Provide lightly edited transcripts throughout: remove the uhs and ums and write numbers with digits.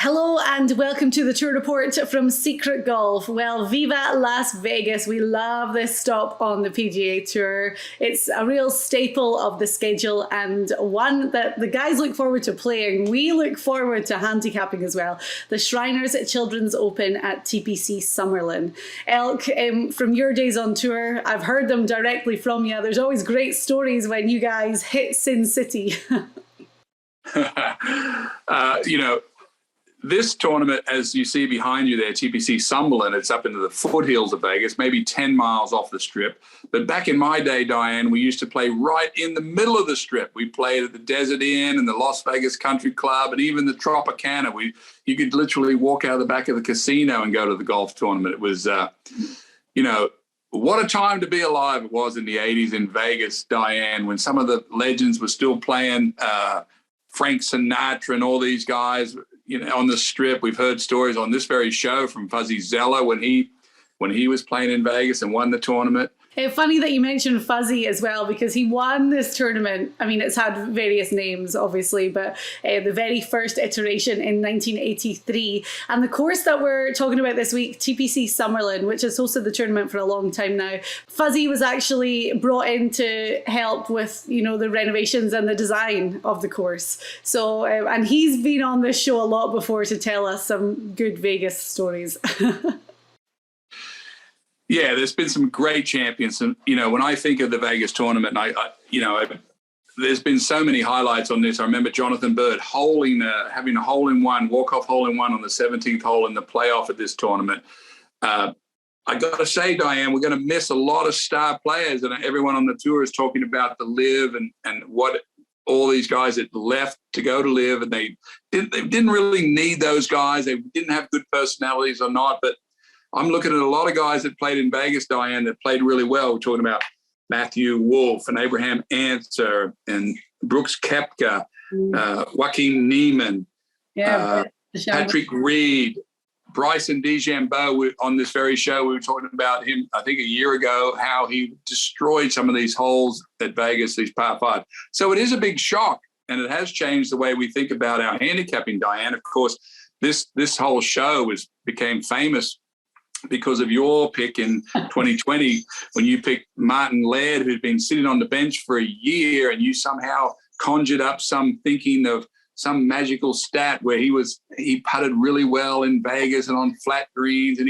Hello and welcome to the Tour Report from Secret Golf. Well, Viva Las Vegas. We love this stop on the PGA Tour. It's a real staple of the schedule and one that the guys look forward to playing. We look forward to handicapping as well. The Shriners Children's Open at TPC Summerlin. Elk, from your days on tour, I've heard them directly from you. There's always great stories when you guys hit Sin City. This tournament, as you see behind you there, TPC Summerlin, it's up into the foothills of Vegas, maybe 10 miles off the Strip. But back in my day, Diane, we used to play right in the middle of the Strip. We played at the Desert Inn and the Las Vegas Country Club and even the Tropicana. You could literally walk out of the back of the casino and go to the golf tournament. It was, what a time to be alive it was in the 80s in Vegas, Diane, when some of the legends were still playing, Frank Sinatra and all these guys, on the Strip. We've heard stories on this very show from Fuzzy Zeller when he was playing in Vegas and won the tournament. Funny that you mentioned Fuzzy as well, because he won this tournament. I mean, it's had various names, obviously, but the very first iteration in 1983. And the course that we're talking about this week, TPC Summerlin, which has hosted the tournament for a long time now, Fuzzy was actually brought in to help with, the renovations and the design of the course. So, and he's been on this show a lot before to tell us some good Vegas stories. Yeah, there's been some great champions. And, when I think of the Vegas tournament, there's been so many highlights on this. I remember Jonathan Bird having a hole-in-one, walk-off hole-in-one on the 17th hole in the playoff at this tournament. I got to say, Diane, we're going to miss a lot of star players. And everyone on the tour is talking about the LIV and what all these guys that left to go to LIV. And they didn't really need those guys. They didn't have good personalities or not, but I'm looking at a lot of guys that played in Vegas, Diane, that played really well. We're talking about Matthew Wolff and Abraham Ancer and Brooks Koepka, Joaquin Niesman, Patrick Reed, Bryson DeChambeau. On this very show, we were talking about him, I think a year ago, how he destroyed some of these holes at Vegas, these par five. So it is a big shock, and it has changed the way we think about our handicapping, Diane. Of course, this whole show became famous because of your pick in 2020 when you picked Martin Laird, who'd been sitting on the bench for a year, and you somehow conjured up some thinking of some magical stat where he putted really well in Vegas and on flat greens, and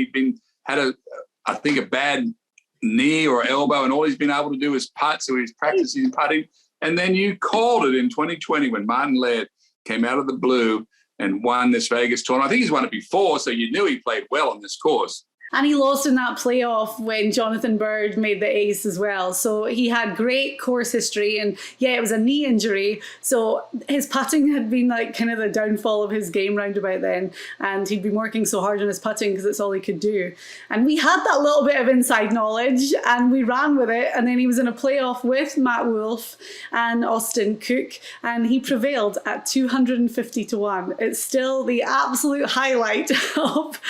had a bad knee or elbow, and all he's been able to do is putt, so he's practicing putting. And then you called it in 2020 when Martin Laird came out of the blue and won this Vegas tournament. I think he's won it before, so you knew he played well on this course. And he lost in that playoff when Jonathan Bird made the ace as well. So he had great course history. And yeah, it was a knee injury. So his putting had been like kind of the downfall of his game round about then. And he'd been working so hard on his putting because it's all he could do. And we had that little bit of inside knowledge and we ran with it. And then he was in a playoff with Matt Wolff and Austin Cook. And he prevailed at 250 to 1. It's still the absolute highlight of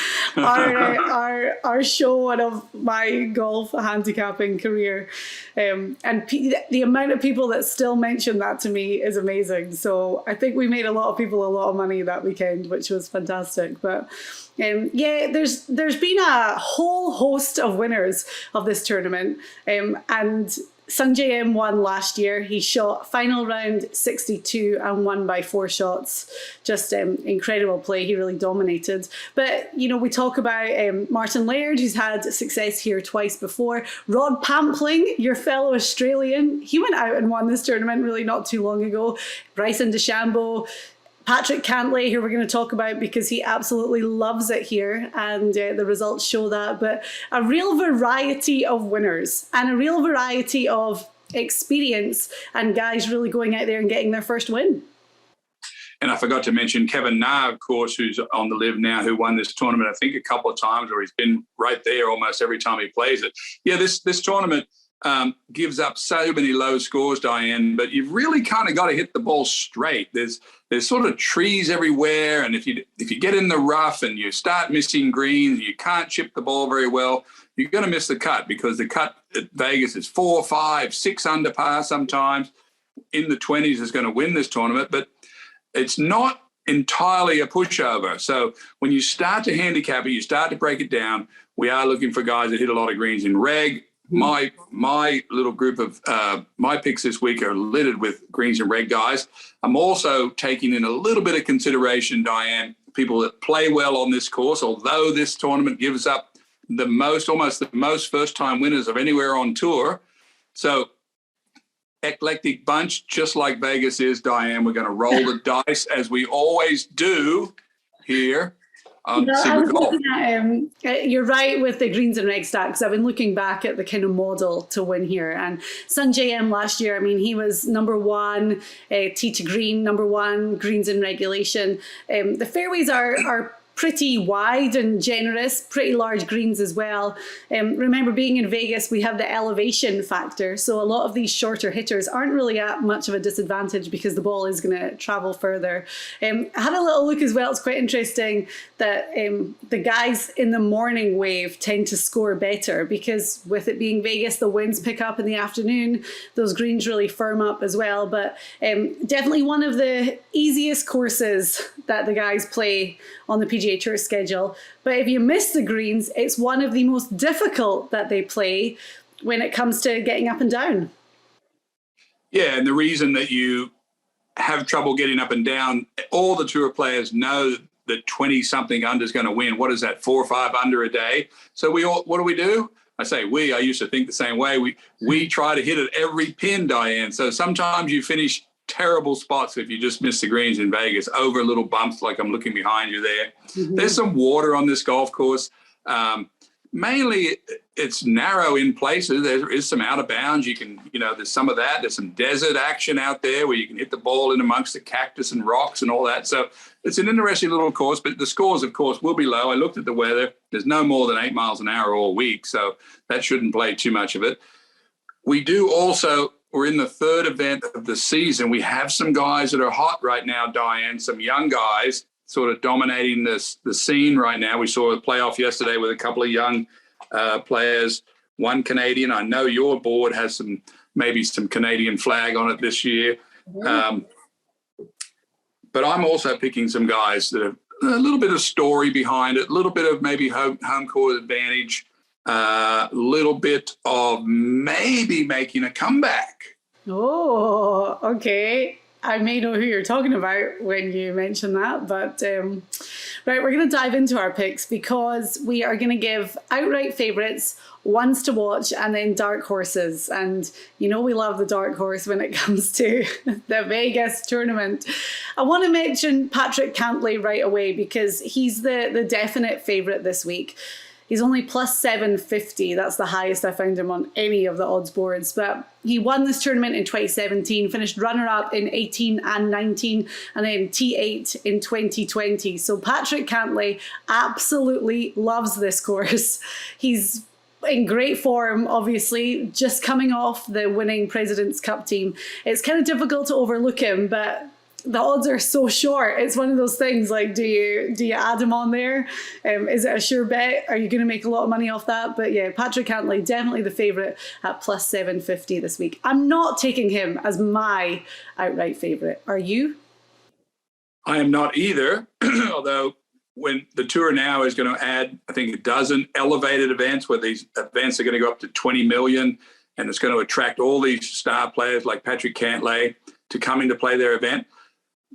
our show and of my golf handicapping career. And the amount of people that still mention that to me is amazing. So I think we made a lot of people a lot of money that weekend, which was fantastic. But there's been a whole host of winners of this tournament. And Sungjae Im won last year. He shot final round 62 and won by 4 shots. Just incredible play. He really dominated. But, we talk about Martin Laird, who's had success here twice before. Rod Pampling, your fellow Australian, he went out and won this tournament really not too long ago. Bryson DeChambeau, Patrick Cantlay, who we're going to talk about because he absolutely loves it here, and the results show that. But a real variety of winners and a real variety of experience and guys really going out there and getting their first win. And I forgot to mention Kevin Na, of course, who's on the LIV now, who won this tournament, I think, a couple of times, or he's been right there almost every time he plays it. Yeah, this tournament gives up so many low scores, Diane, but you've really kind of got to hit the ball straight. There's sort of trees everywhere, and if you get in the rough and you start missing greens, you can't chip the ball very well, you're going to miss the cut, because the cut at Vegas is 4, 5, 6 under par sometimes. In the 20s is going to win this tournament, but it's not entirely a pushover. So when you start to handicap it, you start to break it down, we are looking for guys that hit a lot of greens in reg. My little group of my picks this week are littered with greens and reg guys. I'm also taking in a little bit of consideration, Diane, people that play well on this course, although this tournament gives up almost the most first-time winners of anywhere on tour. So eclectic bunch, just like Vegas is, Diane. We're going to roll the dice as we always do here on Secret Golf. You're right with the greens and reg stacks. I've been looking back at the kind of model to win here. And Sungjae Im last year, I mean, he was number one, tee to green, number one, greens in regulation. The fairways are pretty wide and generous, pretty large greens as well. Remember, being in Vegas, we have the elevation factor. So a lot of these shorter hitters aren't really at much of a disadvantage because the ball is going to travel further. I had a little look as well. It's quite interesting that the guys in the morning wave tend to score better because with it being Vegas, the winds pick up in the afternoon. Those greens really firm up as well. But definitely one of the easiest courses that the guys play on the PGA Tour schedule. But if you miss the greens, it's one of the most difficult that they play when it comes to getting up and down. Yeah, and the reason that you have trouble getting up and down, all the tour players know that 20-something under is going to win. What is that, 4 or 5 under a day? So what do? I say I used to think the same way. We try to hit at every pin, Diane. So sometimes you finish terrible spots if you just miss the greens in Vegas, over little bumps like I'm looking behind you there. Mm-hmm. There's some water on this golf course. Mainly it's narrow in places. There is some out of bounds. There's some of that. There's some desert action out there where you can hit the ball in amongst the cactus and rocks and all that. So it's an interesting little course, but the scores, of course, will be low. I looked at the weather. There's no more than 8 miles an hour all week, so that shouldn't play too much of it. We're in the third event of the season. We have some guys that are hot right now, Diane, some young guys sort of dominating the scene right now. We saw a playoff yesterday with a couple of young players, one Canadian. I know your board has maybe some Canadian flag on it this year. Mm-hmm. But I'm also picking some guys that have a little bit of story behind it, a little bit of maybe home court advantage, a little bit of maybe making a comeback. Oh, okay. I may know who you're talking about when you mention that, but right, we're going to dive into our picks because we are going to give outright favourites, ones to watch, and then dark horses. And we love the dark horse when it comes to the Vegas tournament. I want to mention Patrick Cantlay right away because he's the definite favourite this week. He's only plus 750. That's the highest I found him on any of the odds boards. But he won this tournament in 2017, finished runner-up in 18 and 19, and then T8 in 2020. So Patrick Cantlay absolutely loves this course. He's in great form, obviously, just coming off the winning President's Cup team. It's kind of difficult to overlook him, but the odds are so short. It's one of those things like, do you add him on there? Is it a sure bet? Are you going to make a lot of money off that? But yeah, Patrick Cantlay, definitely the favourite at plus 750 this week. I'm not taking him as my outright favourite. Are you? I am not either, although when the tour now is going to add, I think, a dozen elevated events where these events are going to go up to 20 million, and it's going to attract all these star players like Patrick Cantlay to come in to play their event.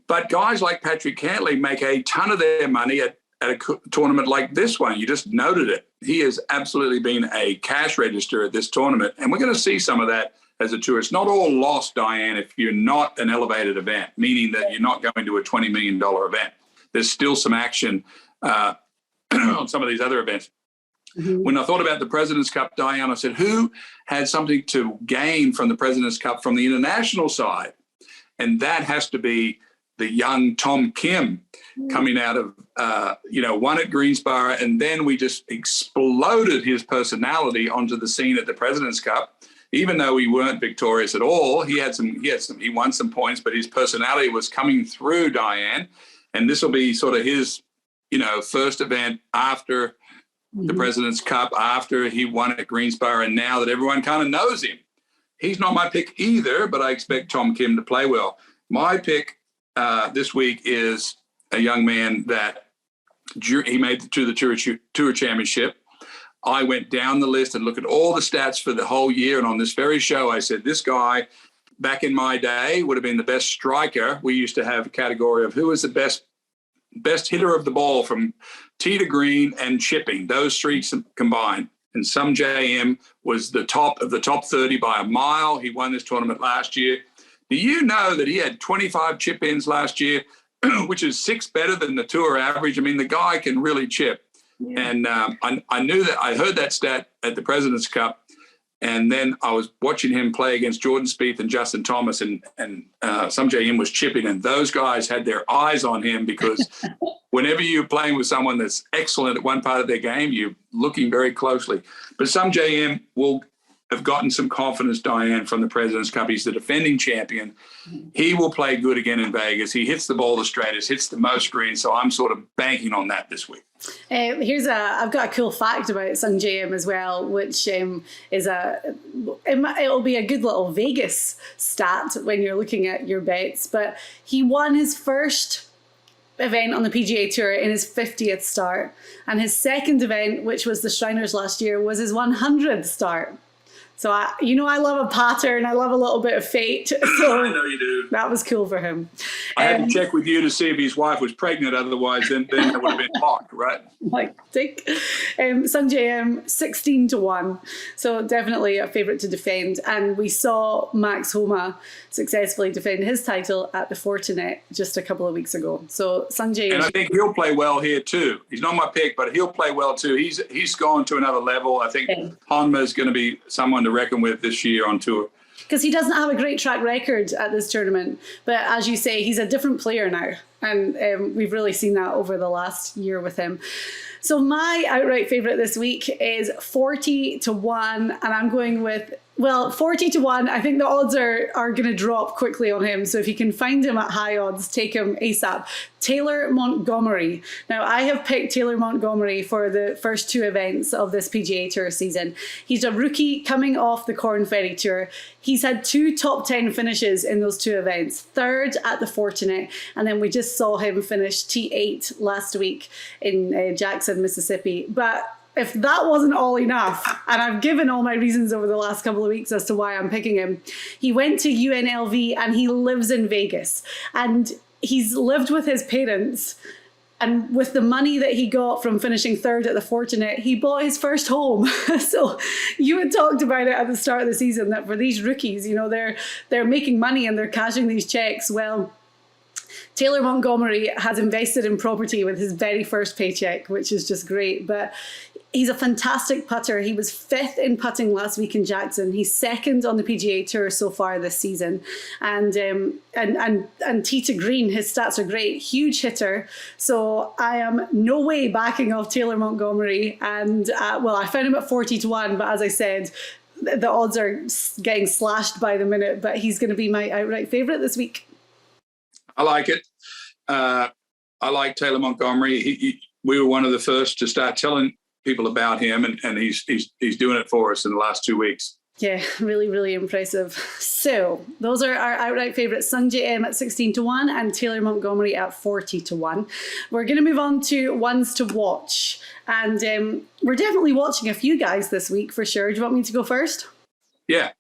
But guys like Patrick Cantlay make a ton of their money at a tournament like this one. You just noted it. He has absolutely been a cash register at this tournament, and we're going to see some of that as a tour. It's not all lost, Diane, if you're not an elevated event, meaning that you're not going to a $20 million event. There's still some action on some of these other events. Mm-hmm. When I thought about the President's Cup, Diane, I said, who had something to gain from the President's Cup from the international side? And that has to be the young Tom Kim coming out of, won at Greensboro, and then we just exploded his personality onto the scene at the President's Cup. Even though we weren't victorious at all, he won some points, but his personality was coming through, Diane. And this will be sort of his, first event after the President's Cup, after he won at Greensboro, and now that everyone kind of knows him. He's not my pick either, but I expect Tom Kim to play well. My pick this week is a young man that he made it to the Tour Championship. I went down the list and looked at all the stats for the whole year. And on this very show, I said, this guy back in my day would have been the best striker. We used to have a category of who was the best hitter of the ball from tee to green and chipping, those three combined. And Sungjae Im was the top of the top 30 by a mile. He won this tournament last year. Do you know that he had 25 chip-ins last year, which is 6 better than the tour average? I mean, the guy can really chip. Yeah. And I knew that. I heard that stat at the President's Cup. And then I was watching him play against Jordan Spieth and Justin Thomas, and Sungjae Im was chipping, and those guys had their eyes on him because whenever you're playing with someone that's excellent at one part of their game, you're looking very closely. But Sungjae Im will have gotten some confidence, Diane, from the President's Cup. He's the defending champion. He will play good again in Vegas. He hits the ball the straightest, hits the most greens, so I'm sort of banking on that this week. I've got a cool fact about Sungjae Im as well, which it'll be a good little Vegas stat when you're looking at your bets. But he won his first event on the PGA Tour in his 50th start, and his second event, which was the Shriners last year, was his 100th start. So I love a pattern. I love a little bit of fate. So I know you do. That was cool for him. I had to check with you to see if his wife was pregnant. Otherwise, then it would have been locked, right? Sungjae Im 16-1. So definitely a favourite to defend. And we saw Max Homa successfully defend his title at the Fortinet just a couple of weeks ago. So Sungjae, and I think he'll play well here too. He's not my pick, but he'll play well too. He's gone to another level. I think Homa is going to be someone to reckon with this year on tour. Because he doesn't have a great track record at this tournament. But as you say, he's a different player now. And we've really seen that over the last year with him. So my outright favourite this week is 40-1. And I'm going with, 40-1. I think the odds are going to drop quickly on him. So if you can find him at high odds, take him ASAP. Taylor Montgomery. Now, I have picked Taylor Montgomery for the first 2 events of this PGA Tour season. He's a rookie coming off the Corn Ferry Tour. He's had 2 top 10 finishes in those 2 events. 3rd at the Fortinet, and then we just saw him finish T8 last week in Jackson, Mississippi. But if that wasn't all enough, and I've given all my reasons over the last couple of weeks as to why I'm picking him, he went to UNLV and he lives in Vegas. And he's lived with his parents, and with the money that he got from finishing 3rd at the Fortinet, he bought his first home. So you had talked about it at the start of the season that for these rookies, they're making money and they're cashing these checks. Well, Taylor Montgomery has invested in property with his very first paycheck, which is just great. But he's a fantastic putter. He was 5th in putting last week in Jackson. He's 2nd on the PGA Tour so far this season. And tee to green, his stats are great. Huge hitter. So I am no way backing off Taylor Montgomery. And I found him at 40-1, but as I said, the odds are getting slashed by the minute. But he's going to be my outright favourite this week. I like it. I like Taylor Montgomery. We were one of the first to start telling people about him, and he's doing it for us in the last 2 weeks. Yeah, really, really impressive. So those are our outright favourites: Sungjae Im at 16-1 and Taylor Montgomery at 40-1. We're going to move on to ones to watch, and we're definitely watching a few guys this week for sure. Do you want me to go first? Yeah.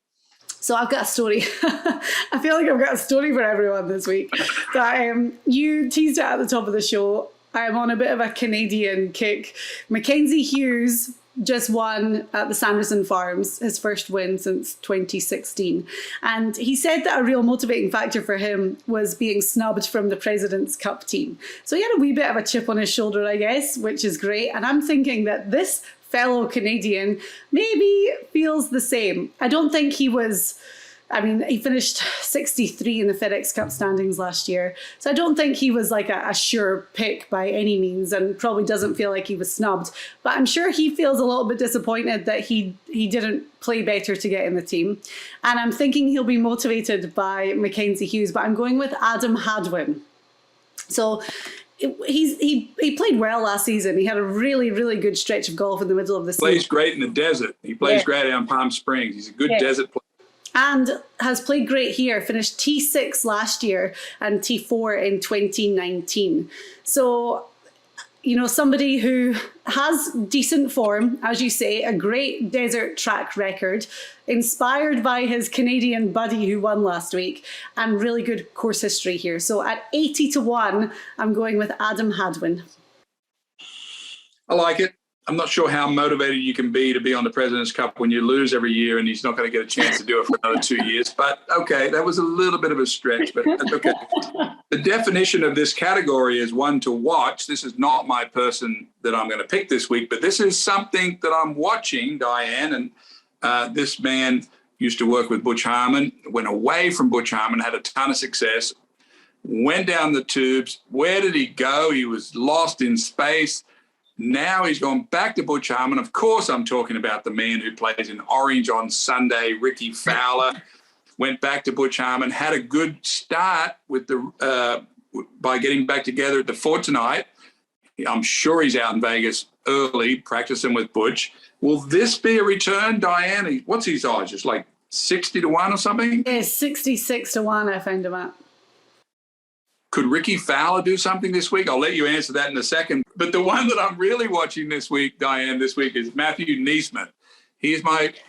So I've got a story. I feel like I've got a story for everyone this week. But you teased it at the top of the show. I'm on a bit of a Canadian kick. Mackenzie Hughes just won at the Sanderson Farms, his first win since 2016. And he said that a real motivating factor for him was being snubbed from the President's Cup team. So he had a wee bit of a chip on his shoulder, I guess, which is great. And I'm thinking that this fellow Canadian maybe feels the same. I don't think he was, he finished 63 in the FedEx Cup standings last year. So I don't think he was like a sure pick by any means, and probably doesn't feel like he was snubbed. But I'm sure he feels a little bit disappointed that he didn't play better to get in the team. And I'm thinking he'll be motivated by Mackenzie Hughes, but I'm going with Adam Hadwin. So he played well last season. He had a really, really good stretch of golf in the middle of the season. Plays great in the desert. He plays great out in Palm Springs. He's a good desert player. and has played great here, finished T6 last year and T4 in 2019. So, you know, somebody who has decent form, as you say, a great desert track record, inspired by his Canadian buddy who won last week, and really good course history here. So at 80-1, I'm going with Adam Hadwin. I like it. I'm not sure how motivated you can be to be on the President's Cup when you lose every year and he's not going to get a chance to do it for another 2 years. But okay, that was a little bit of a stretch, but that's okay. The definition of this category is one to watch. This is not my person that I'm going to pick this week, but this is something that I'm watching, Diane. And this man used to work with Butch Harmon, went away from Butch Harmon, had a ton of success, went down the tubes. Where did he go? He was lost in space. Now he's gone back to Butch Harmon. Of course, I'm talking about the man who plays in orange on Sunday, Ricky Fowler. Went back to Butch Harmon, had a good start with by getting back together at the Fort tonight. I'm sure he's out in Vegas early practicing with Butch. Will this be a return, Diane? What's his odds? Just like 60-1 or something? Yeah, 66-1 I found him at. Could Ricky Fowler do something this week? I'll let you answer that in a second. But the one that I'm really watching this week, Diane, this week is Matthew Niesman.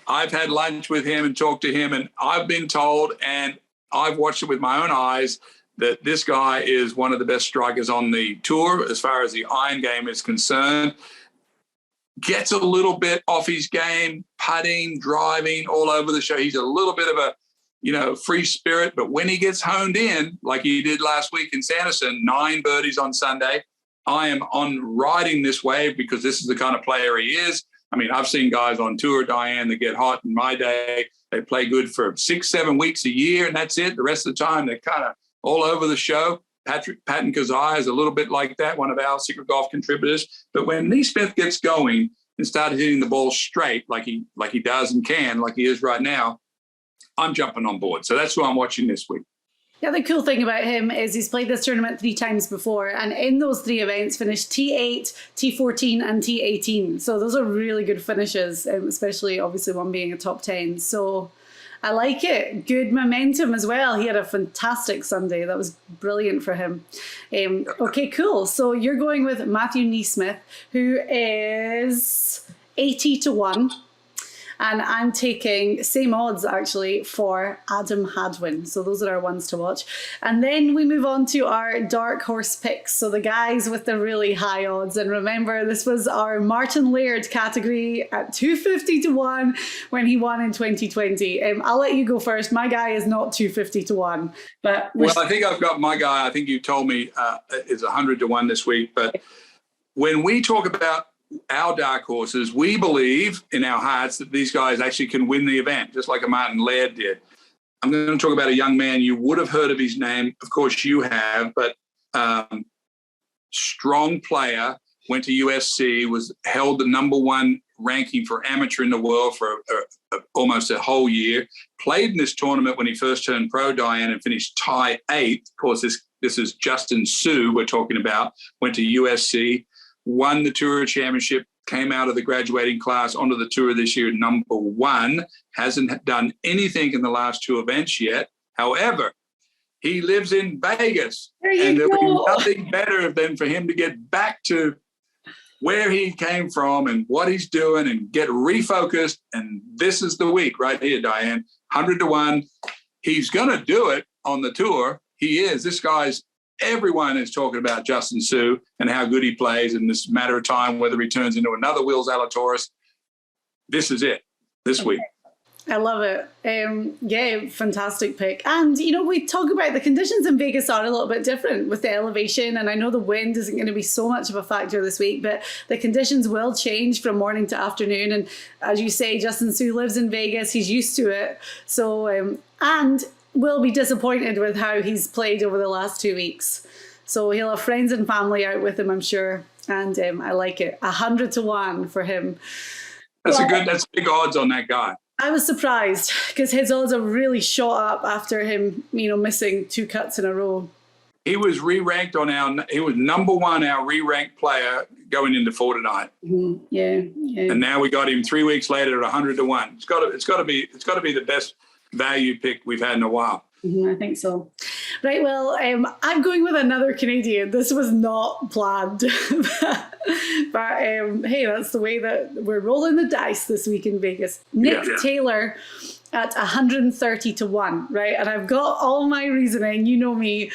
I've had lunch with him and talked to him, and I've been told, and I've watched it with my own eyes, that this guy is one of the best strikers on the tour as far as the iron game is concerned. Gets a little bit off his game, putting, driving, all over the show. He's a little bit of a, free spirit, but when he gets honed in, like he did last week in Sanderson, 9 birdies on Sunday, I am on riding this wave because this is the kind of player he is. I mean, I've seen guys on tour, Diane, that get hot in my day. They play good for 6-7 weeks a year, and that's it. The rest of the time, they're kind of all over the show. Patton Kazai is a little bit like that, one of our Secret Golf contributors. But when Neesmith gets going and started hitting the ball straight, like he does and can, like he is right now, I'm jumping on board. So that's who I'm watching this week. Yeah, the cool thing about him is he's played this tournament 3 times before, and in those 3 events finished T8, T14 and T18. So those are really good finishes, especially obviously one being a top 10. So I like it. Good momentum as well. He had a fantastic Sunday. That was brilliant for him. Okay, cool. So you're going with Matthew Neesmith, who is 80-1. And I'm taking same odds, actually, for Adam Hadwin. So those are our ones to watch. And then we move on to our dark horse picks. So the guys with the really high odds. And remember, this was our Martin Laird category at 250-1 when he won in 2020. I'll let you go first. My guy is not 250-1. But well, I think I've got my guy. I think you told me is 100-1 this week. But when we talk about our dark horses, we believe in our hearts that these guys actually can win the event, just like a Martin Laird did. I'm going to talk about a young man. You would have heard of his name. Of course you have, but strong player, went to USC, was held the #1 ranking for amateur in the world for almost a whole year, played in this tournament when he first turned pro, Diane, and finished tie 8th. Of course, this is Justin Sue we're talking about, went to USC, won the Tour Championship, came out of the graduating class onto the tour this year, #1, hasn't done anything in the last 2 events yet. However, he lives in Vegas, and there would be nothing better than for him to get back to where he came from and what he's doing and get refocused. And this is the week right here, Diane, 100-1. He's going to do it on the tour. He is. This guy's, everyone is talking about Justin Sue and how good he plays, and this matter of time whether he turns into another Will Zalatoris. This is it this week. I love it. Yeah, fantastic pick. And, we talk about the conditions in Vegas are a little bit different with the elevation. And I know the wind isn't going to be so much of a factor this week, but the conditions will change from morning to afternoon. And as you say, Justin Sue lives in Vegas. He's used to it. So, and will be disappointed with how he's played over the last 2 weeks. So he'll have friends and family out with him, I'm sure. And I like it. 100-1 for him. That's big odds on that guy. I was surprised because his odds are really shot up after him, missing 2 cuts in a row. He was re-ranked he was #1, our re-ranked player going into 4 tonight. Mm-hmm. Yeah. And now we got him 3 weeks later at 100-1. It's got to be the best value pick we've had in a while. I think so. Right, well, I'm going with another Canadian. This was not planned. but hey, that's the way that we're rolling the dice this week in Vegas. Nick Taylor at 130 to 1, right? And I've got all my reasoning. You know me.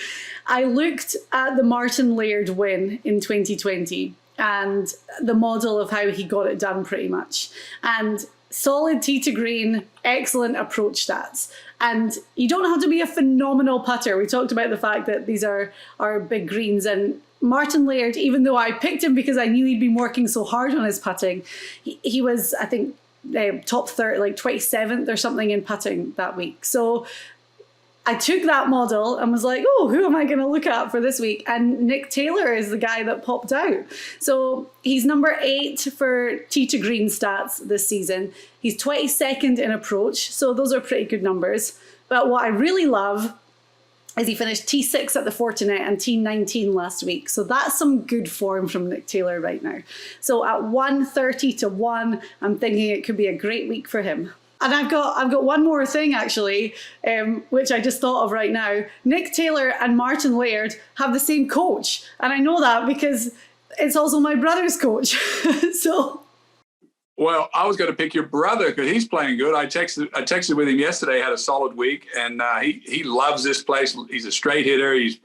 I looked at the Martin Laird win in 2020 and the model of how he got it done pretty much. And solid tee to green, excellent approach stats. And you don't have to be a phenomenal putter. We talked about the fact that these are big greens. And Martin Laird, even though I picked him because I knew he'd been working so hard on his putting, he was, I think, top 30, like 27th or something in putting that week. So I took that model and was like, oh, who am I going to look at for this week? And Nick Taylor is the guy that popped out. So he's number 8 for tee to green stats this season. He's 22nd in approach. So those are pretty good numbers. But what I really love is he finished T6 at the Fortinet and T19 last week. So that's some good form from Nick Taylor right now. So at 130 to 1, I'm thinking it could be a great week for him. And I've got one more thing actually, which I just thought of right now. Nick Taylor and Martin Laird have the same coach, and I know that because it's also my brother's coach. So, well, I was going to pick your brother because he's playing good. I texted with him yesterday. Had a solid week, and he loves this place. He's a straight hitter. He's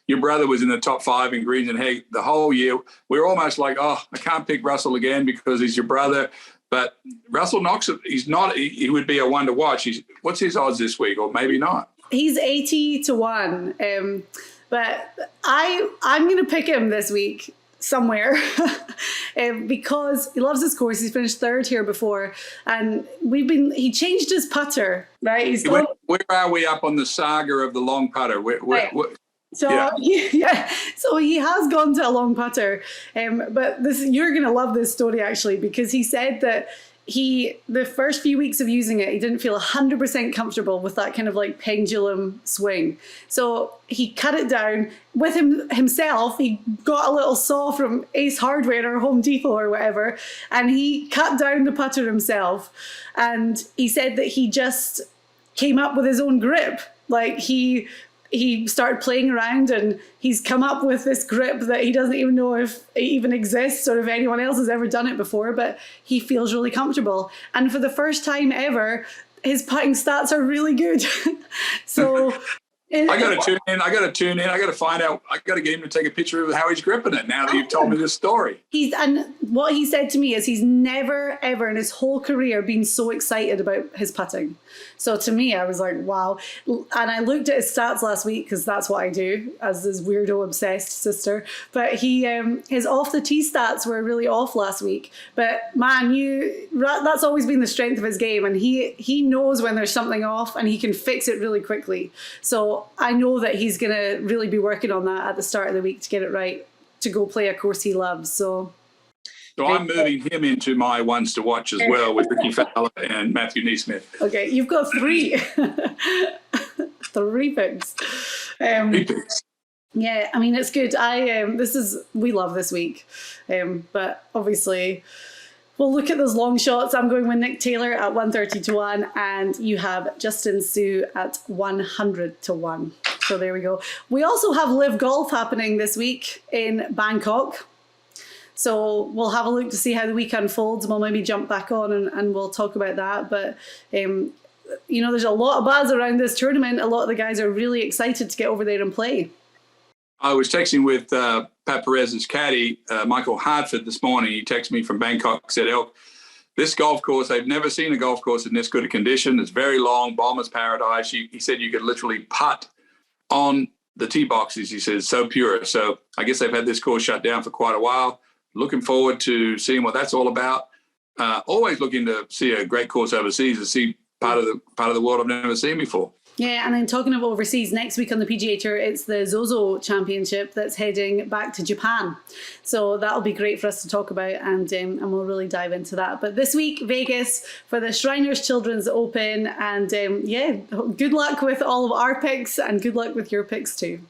your brother was in the top 5 in greens, and hey, the whole year we were almost like, oh, I can't pick Russell again because he's your brother. But Russell Knox, he would be a one to watch. What's his odds this week, or maybe not? He's 80 to 1. But I'm going to pick him this week somewhere because he loves his course. He's finished 3rd here before. And he changed his putter, right? Where are we up on the saga of the long putter? So so he has gone to a long putter, but you're going to love this story actually, because he said that the first few weeks of using it, he didn't feel 100% comfortable with that kind of like pendulum swing. So he cut it down with himself. He got a little saw from Ace Hardware or Home Depot or whatever, and he cut down the putter himself. And he said that he just came up with his own grip. Like he started playing around and he's come up with this grip that he doesn't even know if it even exists or if anyone else has ever done it before, but he feels really comfortable. And for the first time ever, his putting stats are really good. So I got to tune in. I got to find out. I got to get him to take a picture of how he's gripping it now that you've told me this story. And what he said to me is he's never, ever in his whole career been so excited about his putting. So to me, I was like, wow. And I looked at his stats last week because that's what I do as this weirdo obsessed sister. But his off the tee stats were really off last week. But man, that's always been the strength of his game. And he knows when there's something off and he can fix it really quickly. So I know that he's going to really be working on that at the start of the week to get it right, to go play a course he loves. So I'm moving him into my ones to watch as well with Ricky Fowler and Matthew Niesman. Okay, you've got 3. 3 picks. 3 picks. Yeah, I mean, it's good. We love this week. But obviously, we'll look at those long shots. I'm going with Nick Taylor at 130 to 1, and you have Justin Sue at 100 to 1. So there we go. We also have Live Golf happening this week in Bangkok. So we'll have a look to see how the week unfolds. We'll maybe jump back on and we'll talk about that. But, there's a lot of buzz around this tournament. A lot of the guys are really excited to get over there and play. I was texting with Pat Perez's caddy, Michael Hartford, this morning. He texted me from Bangkok, said, Elk, this golf course, they've never seen a golf course in this good a condition. It's very long, bomber's paradise. He said you could literally putt on the tee boxes. He says, so pure. So I guess they've had this course shut down for quite a while. Looking forward to seeing what that's all about. Always looking to see a great course overseas and see part of the world I've never seen before. Yeah, and then talking about overseas, next week on the PGA Tour, it's the Zozo Championship that's heading back to Japan. So that'll be great for us to talk about, and we'll really dive into that. But this week, Vegas for the Shriners Children's Open, and good luck with all of our picks, and good luck with your picks too.